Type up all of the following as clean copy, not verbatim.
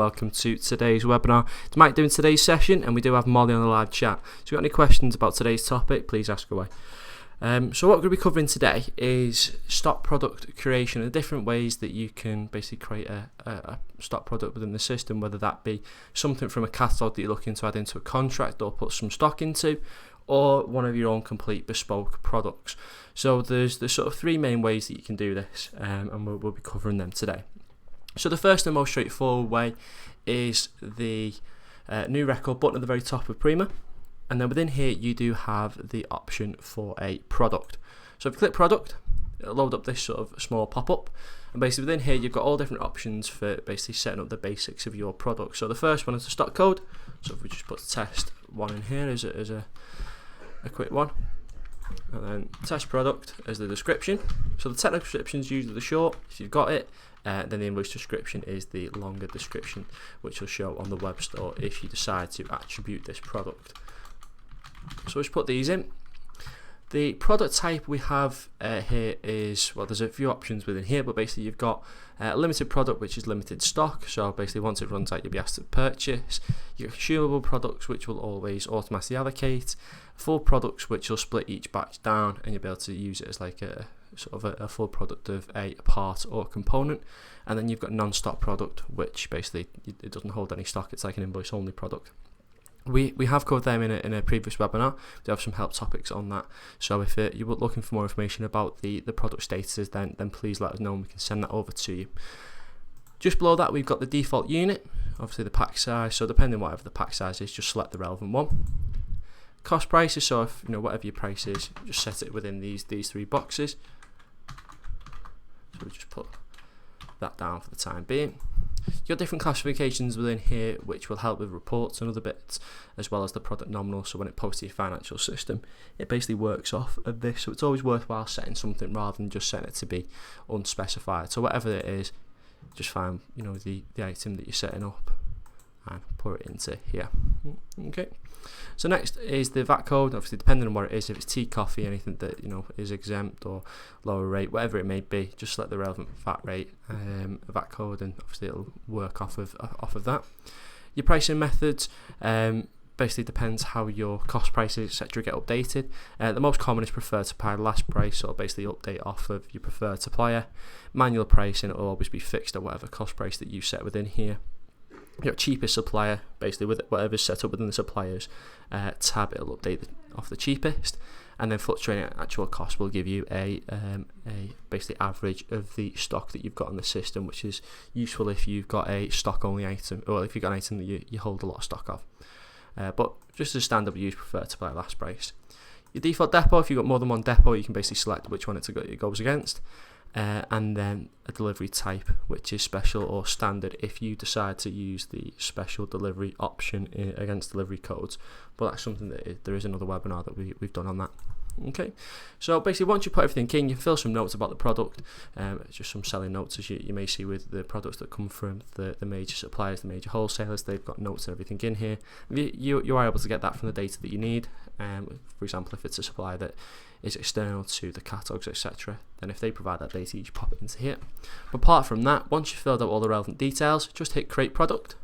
Welcome to today's webinar. It's Mike doing today's session, and we do have Molly on the live chat. So if you've got any questions about today's topic, please ask away. So what we're going to be covering today is stock product creation and different ways that you can basically create a stock product within the system, whether that be something from a catalogue that you're looking to add into a contract or put some stock into, or one of your own complete bespoke products. So there's sort of three main ways that you can do this, and we'll be covering them today. So the first and most straightforward way is the new record button at the very top of Prima, and then within here you do have the option for a product. So if you click product, it'll load up this sort of small pop-up, and basically within here you've got all different options for basically setting up the basics of your product. So the first one is the stock code. So if we just put test one in here as a quick one, and then test product as the description. So the technical description is usually the short, if you've got it. Then the English description is the longer description, which will show on the web store if you decide to attribute this product. So let's put these in. The product type we have here is, well, there's a few options within here, but basically you've got a limited product, which is limited stock. So basically once it runs out, you'll be asked to purchase. Your consumable products, which will always automatically allocate. Full products, which will split each batch down, and you'll be able to use it as like a sort of a full product of a part or component. And then you've got non-stock product, which basically it doesn't hold any stock. It's like an invoice only product. We have covered them in a previous webinar. We do have some help topics on that. So if you're looking for more information about the product statuses, then please let us know and we can send that over to you. Just below that we've got the default unit, obviously the pack size. So depending on whatever the pack size is, just select the relevant one. Cost prices, so if whatever your price is, just set it within these three boxes. So we just put that down for the time being. You've got different classifications within here which will help with reports and other bits, as well as the product nominal. So when it posts to your financial system, it basically works off of this. So it's always worthwhile setting something rather than just setting it to be unspecified. So whatever it is, just find the item that you're setting up and put it into here. Okay. So next is the Vat Code. Obviously, depending on what it is, if it's tea, coffee, anything that is exempt or lower rate, whatever it may be, just select the relevant VAT rate, Vat Code, and obviously it'll work off of that. Your pricing methods basically depends how your cost prices, etc., get updated. The most common is preferred supplier last price, or basically update off of your preferred supplier. Manual pricing, it will always be fixed at whatever cost price that you set within here. Your cheapest supplier, basically with whatever's set up within the suppliers tab, it'll update off the cheapest, and then fluctuating actual cost will give you a basically average of the stock that you've got in the system, which is useful if you've got a stock only item, or if you've got an item that you hold a lot of stock of. But just as standard, we use preferred supplier last price. Your default depot, if you've got more than one depot, you can basically select which one it goes against. And then a delivery type, which is special or standard if you decide to use the special delivery option against delivery codes. But that's something that there is another webinar that we've done on that. Okay, so basically once you put everything in, you fill some notes about the product. It's just some selling notes, as you may see with the products that come from the major suppliers, the major wholesalers. They've got notes and everything in here. You are able to get that from the data that you need. For example, if it's a supplier that is external to the catalogues, etc., then if they provide that data, you just pop it into here. But apart from that, once you've filled out all the relevant details, just hit create product,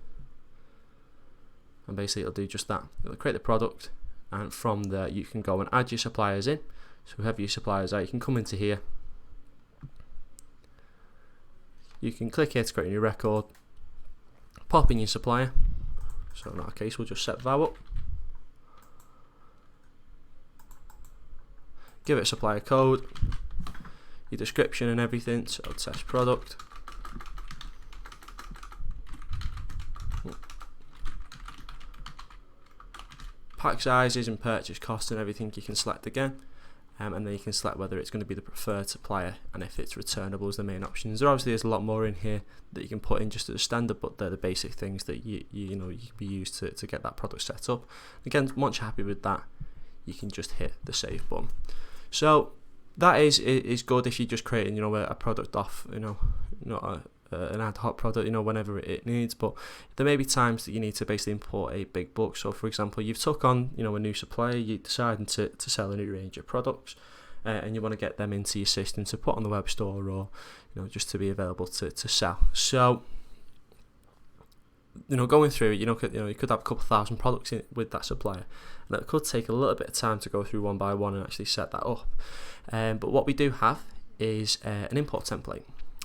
and basically it'll do just that. It'll create the product, and from there you can go and add your suppliers in. So whoever your suppliers are, you can come into here, you can click here to create a new record, pop in your supplier. So in our case we'll just set VAW up, give it a supplier code, your description and everything, so test product. Pack sizes and purchase cost and everything you can select again, and then you can select whether it's going to be the preferred supplier and if it's returnable as the main options. There obviously is a lot more in here that you can put in just as a standard, but they're the basic things that you can be used to get that product set up. Again, once you're happy with that, you can just hit the save button. So that is good if you're just creating a product off not an ad hoc product whenever it needs. But there may be times that you need to basically import a big book. So for example, you've took on a new supplier, you're deciding to sell a new range of products, and you want to get them into your system to put on the web store, or just to be available to sell. So going through it, you could have a couple thousand products with that supplier, and it could take a little bit of time to go through one by one and actually set that up. But what we do have is an import template.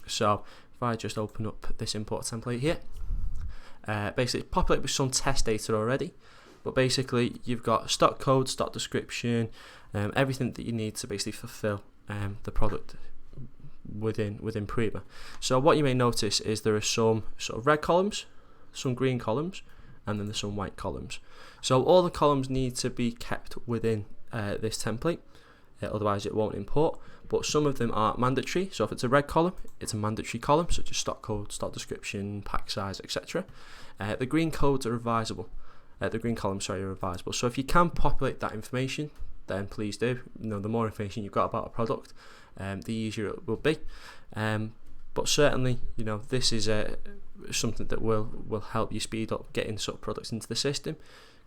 So if I just open up this import template here, basically populate with some test data already, but basically you've got stock code, stock description, everything that you need to basically fulfill the product within Prima. So what you may notice is there are some sort of red columns, some green columns, and then there's some white columns. So all the columns need to be kept within this template, otherwise it won't import. But some of them are mandatory. So if it's a red column, it's a mandatory column, such as stock code, stock description, pack size, etc. The green codes are revisable. The green columns, are revisable. So if you can populate that information, then please do. The more information you've got about a product, the easier it will be. But certainly, this is something that will help you speed up getting sort of products into the system.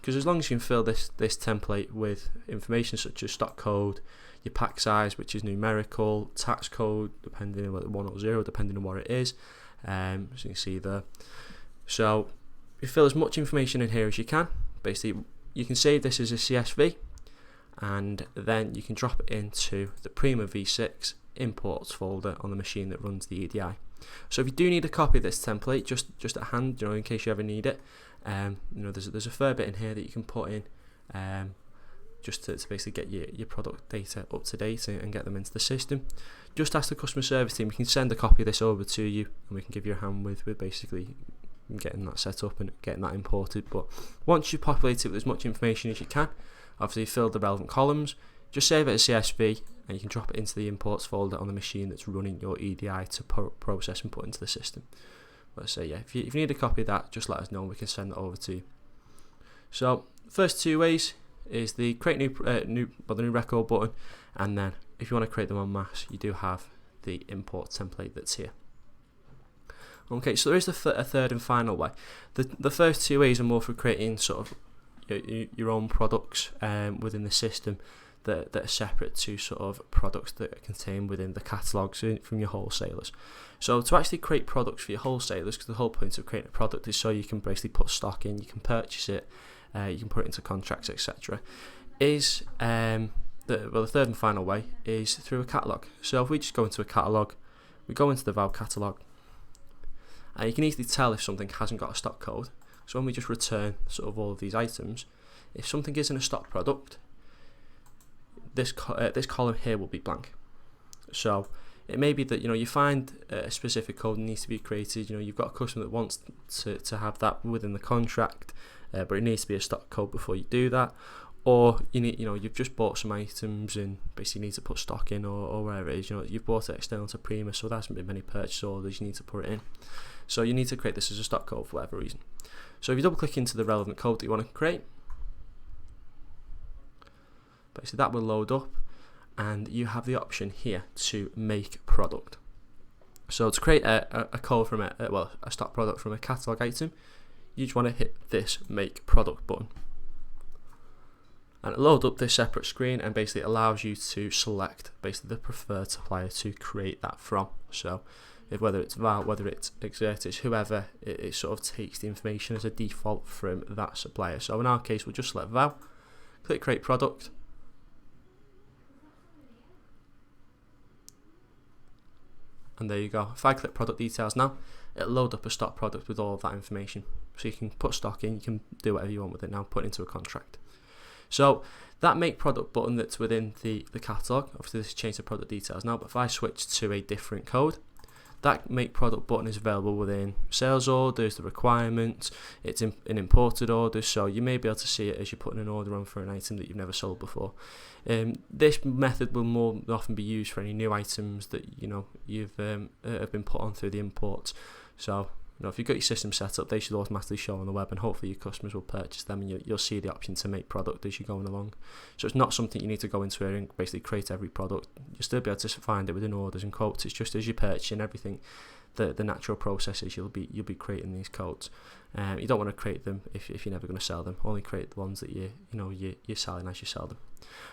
Because as long as you can fill this template with information such as stock code, your pack size, which is numerical, tax code, depending on whether 1 or 0, depending on what it is, so you can see there. So you fill as much information in here as you can. Basically, you can save this as a CSV, and then you can drop it into the Prima v6 imports folder on the machine that runs the EDI. So if you do need a copy of this template, just at hand, in case you ever need it, there's a fair bit in here that you can put in, just to basically get your product data up to date and get them into the system. Just ask the customer service team. We can send a copy of this over to you, and we can give you a hand with basically getting that set up and getting that imported. But once you populate it with as much information as you can, obviously fill the relevant columns, just save it as CSV, and you can drop it into the imports folder on the machine that's running your EDI to process and put into the system. Let's say, if you need a copy of that, just let us know and we can send it over to you. So first two ways is the create the new record button, and then if you want to create them en masse, you do have the import template that's here. Okay, so there is a third and final way. The first two ways are more for creating sort of your own products within the system that are separate to sort of products that are contained within the catalogues from your wholesalers. So to actually create products for your wholesalers, because the whole point of creating a product is so you can basically put stock in, you can purchase it, you can put it into contracts, etc. Is the third and final way is through a catalogue. So if we just go into a catalogue, we go into the Vat catalogue, and you can easily tell if something hasn't got a stock code. So when we just return sort of all of these items, if something isn't a stock product, this column here will be blank. So it may be that you find a specific code needs to be created. You've got a customer that wants to have that within the contract, but it needs to be a stock code before you do that. Or you've just bought some items and basically need to put stock in, or wherever it is. You've bought it external to Prima, so there hasn't been many purchase orders. You need to put it in. So you need to create this as a stock code for whatever reason. So if you double click into the relevant code that you want to create, basically that will load up, and you have the option here to make product. So to create a code from a stock product from a catalog item, you just want to hit this make product button, and it loads up this separate screen and basically allows you to select basically the preferred supplier to create that from. So whether it's Vat, whether it's Exertis, whoever, it sort of takes the information as a default from that supplier. So in our case, we'll just select Vat, click create product, and there you go. If I click product details now, it'll load up a stock product with all of that information. So you can put stock in, you can do whatever you want with it now, put it into a contract. So that make product button that's within the catalogue, obviously this has changed the product details now, but if I switch to a different code, that make product button is available within sales orders, the requirements, it's in imported orders, so you may be able to see it as you're putting an order on for an item that you've never sold before. This method will more often be used for any new items that you've have been put on through the imports. So if you've got your system set up, they should automatically show on the web, and hopefully your customers will purchase them, and you'll see the option to make product as you're going along. So it's not something you need to go into here and basically create every product. You'll still be able to find it within orders and quotes. It's just as you're purchasing everything, the natural process is you'll be creating these codes. You don't want to create them if you're never going to sell them. Only create the ones that you're selling as you sell them.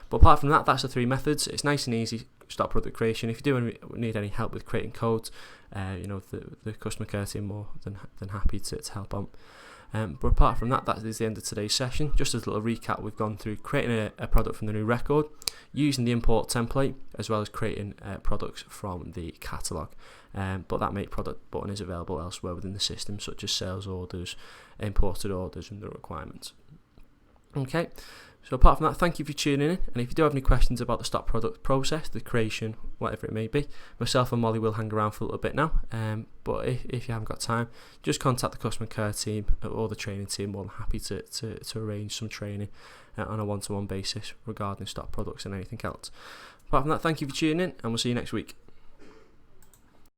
But apart from that, that's the three methods. It's nice and easy. Start product creation. If you do need any help with creating codes, the customer care team more than happy to help out. But apart from that, that is the end of today's session. Just as a little recap, we've gone through creating a product from the new record, using the import template, as well as creating products from the catalogue. But that make product button is available elsewhere within the system, such as sales orders, imported orders, and the requirements. Okay, so apart from that, thank you for tuning in, and if you do have any questions about the stock product process, the creation, whatever it may be, myself and Molly will hang around for a little bit now, but if you haven't got time, just contact the customer care team or the training team. We're happy to arrange some training on a one-to-one basis regarding stock products and anything else. Apart from that, thank you for tuning in, and we'll see you next week.